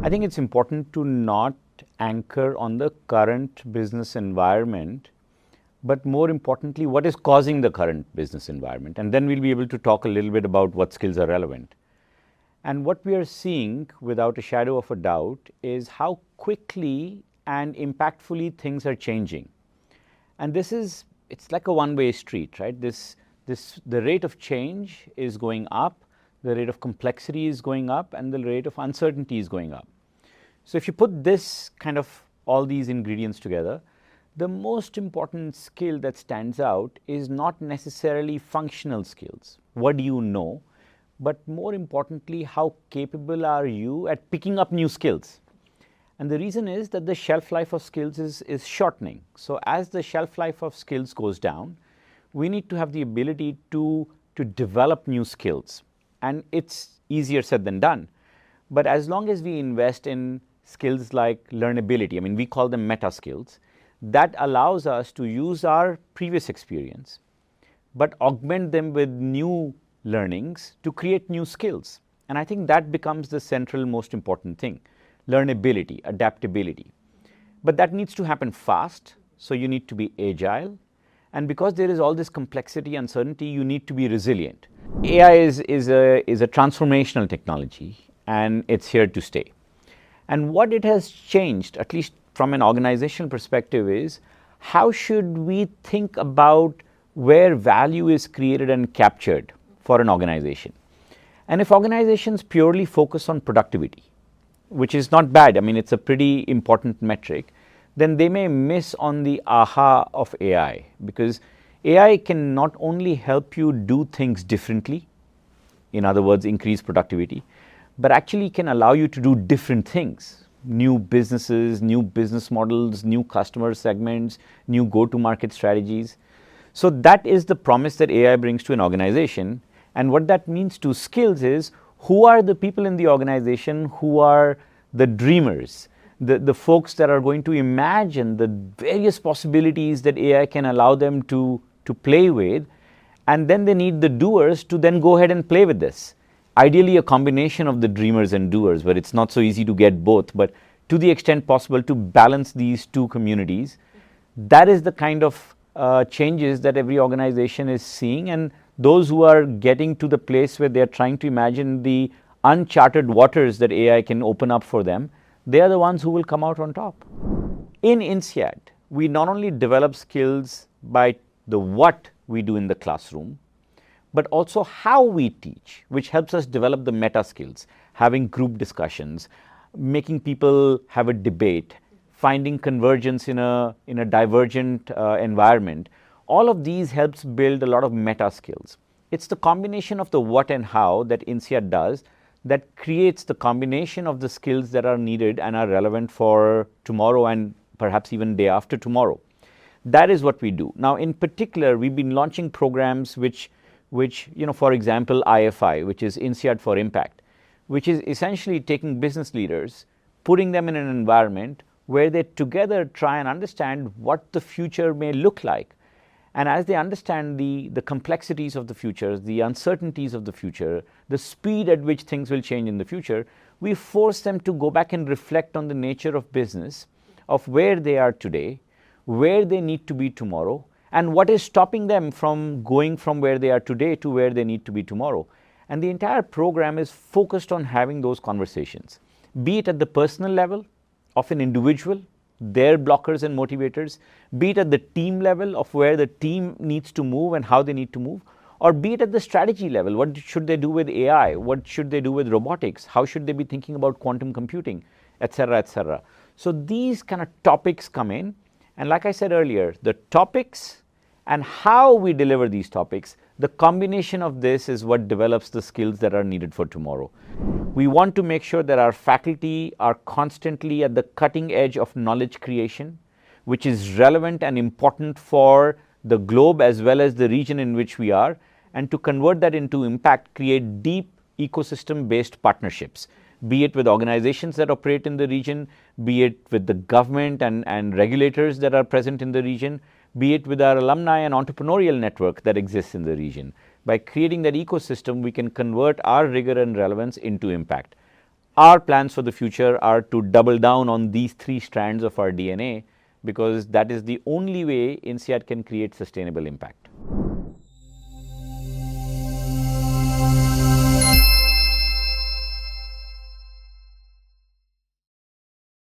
I think it's important to not anchor on the current business environment, but more importantly, what is causing the current business environment. And then we'll be able to talk a little bit about what skills are relevant. And what we are seeing, without a shadow of a doubt, is how quickly and impactfully things are changing. And it's like a one-way street, right? The rate of change is going up, the rate of complexity is going up, and the rate of uncertainty is going up. So if you put this kind of all these ingredients together, the most important skill that stands out is not necessarily functional skills. What do you know? But more importantly, how capable are you at picking up new skills? And the reason is that the shelf life of skills is shortening. So as the shelf life of skills goes down, we need to have the ability to develop new skills. And it's easier said than done. But as long as we invest in skills like learnability, I mean, we call them meta skills, that allows us to use our previous experience, but augment them with new learnings to create new skills. And I think that becomes the central most important thing. Learnability, adaptability. But that needs to happen fast, so you need to be agile. And because there is all this complexity, uncertainty, you need to be resilient. AI is a transformational technology, and it's here to stay. And what it has changed, at least from an organizational perspective, is how should we think about where value is created and captured for an organization. And if organizations purely focus on productivity, which is not bad, I mean, it's a pretty important metric, then they may miss on the aha of AI, because AI can not only help you do things differently, in other words, increase productivity, but actually can allow you to do different things, new businesses, new business models, new customer segments, new go-to-market strategies. So that is the promise that AI brings to an organization. And what that means to skills is, who are the people in the organization who are the dreamers, the folks that are going to imagine the various possibilities that AI can allow them to play with, and then they need the doers to then go ahead and play with this. Ideally, a combination of the dreamers and doers, but it's not so easy to get both, but to the extent possible to balance these two communities. That is the kind of changes that every organization is seeing, and those who are getting to the place where they are trying to imagine the uncharted waters that AI can open up for them, they are the ones who will come out on top. In INSEAD, we not only develop skills by the what we do in the classroom, but also how we teach, which helps us develop the meta skills, having group discussions, making people have a debate, finding convergence in a divergent environment. All of these helps build a lot of meta skills. It's the combination of the what and how that INSEAD does that creates the combination of the skills that are needed and are relevant for tomorrow and perhaps even day after tomorrow. That is what we do. Now, in particular, we've been launching programs which for example, IFI, which is INSEAD for Impact, which is essentially taking business leaders, putting them in an environment where they together try and understand what the future may look like. And as they understand the complexities of the future, the uncertainties of the future, the speed at which things will change in the future, we force them to go back and reflect on the nature of business, of where they are today, where they need to be tomorrow, and what is stopping them from going from where they are today to where they need to be tomorrow. And the entire program is focused on having those conversations, be it at the personal level of an individual, their blockers and motivators, be it at the team level of where the team needs to move and how they need to move, or be it at the strategy level, what should they do with AI, what should they do with robotics, how should they be thinking about quantum computing, etc., etc. So these kind of topics come in, and like I said earlier, the topics and how we deliver these topics, the combination of this is what develops the skills that are needed for tomorrow. We want to make sure that our faculty are constantly at the cutting edge of knowledge creation, which is relevant and important for the globe as well as the region in which we are, and to convert that into impact, create deep ecosystem-based partnerships, be it with organizations that operate in the region, be it with the government and regulators that are present in the region, be it with our alumni and entrepreneurial network that exists in the region. By creating that ecosystem, we can convert our rigor and relevance into impact. Our plans for the future are to double down on these 3 strands of our DNA, because that is the only way INSEAD can create sustainable impact.